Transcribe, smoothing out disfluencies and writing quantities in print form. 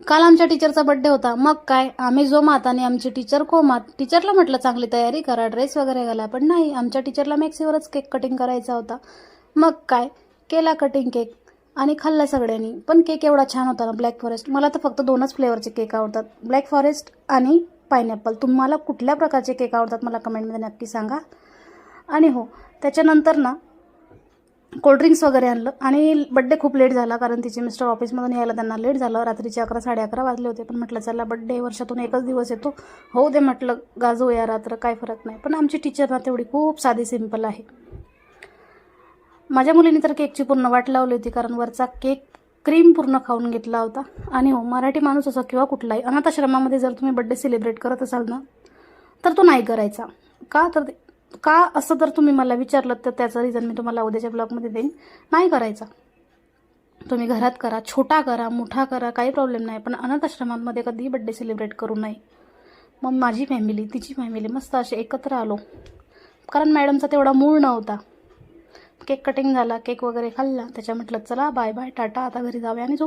काल आमच्या टीचरचा बर्थडे होता. मग काय, आम्ही जो मात आणि आमची टीचर को मात. टीचरला म्हटलं चांगली तयारी करा, ड्रेस वगैरे घाला, पण नाही, आमच्या टीचरला मॅक्सीवरच केक कटिंग करायचा होता. मग काय, केला कटिंग केक आणि खाल्ला सगळ्यांनी. पण केक एवढा छान होता ना, ब्लॅक फॉरेस्ट. मला तर फक्त 2च फ्लेवरचे केक आवडतात, ब्लॅक फॉरेस्ट आणि पायनॅपल. तुम्हाला कुठल्या प्रकारचे केक आवडतात मला कमेंटमध्ये नक्की सांगा. आणि हो, त्याच्यानंतर ना कोल्ड्रिंक्स वगैरे आणलं आणि बड्डे खूप लेट झाला, कारण तिचे मिस्टर ऑफिसमधून यायला त्यांना लेट झालं. रात्रीचे 11 साडे 11 वाजले होते. पण म्हटलं चला, बड्डे वर्षातून एकच दिवस येतो, हो दे म्हटलं, गाजवूया रात्र, काय फरक नाही. पण आमची टीचर ना तेवढी खूप साधी सिंपल आहे. माझ्या मुलीने तर केकची पूर्ण वाट लावली होती, कारण वरचा केक क्रीम पूर्ण खाऊन घेतला होता. आणि हो, मराठी माणूस असो किंवा कुठलाही, अनाथाश्रमामध्ये जर तुम्ही बड्डे सेलिब्रेट करत असाल ना, तर तो नाही करायचा. का असं जर तुम्ही मला विचारलं तर त्याचं रिझन मी तुम्हाला उद्याच्या ब्लॉगमध्ये देईन. नाही करायचा. तुम्ही घरात करा, छोटा करा, मोठा करा, काही प्रॉब्लेम नाही, पण अनाथाश्रमांमध्ये कधीही बड्डे सेलिब्रेट करू नये. मग माझी फॅमिली, तिची फॅमिली मस्त असे एकत्र आलो, कारण मॅडमचा तेवढा मूड नव्हता. केक कटिंग झाला, केक वगैरे खाल्ला, त्याच्या म्हटलं चला बाय बाय टाटा, आता घरी जाऊया आणि झोप.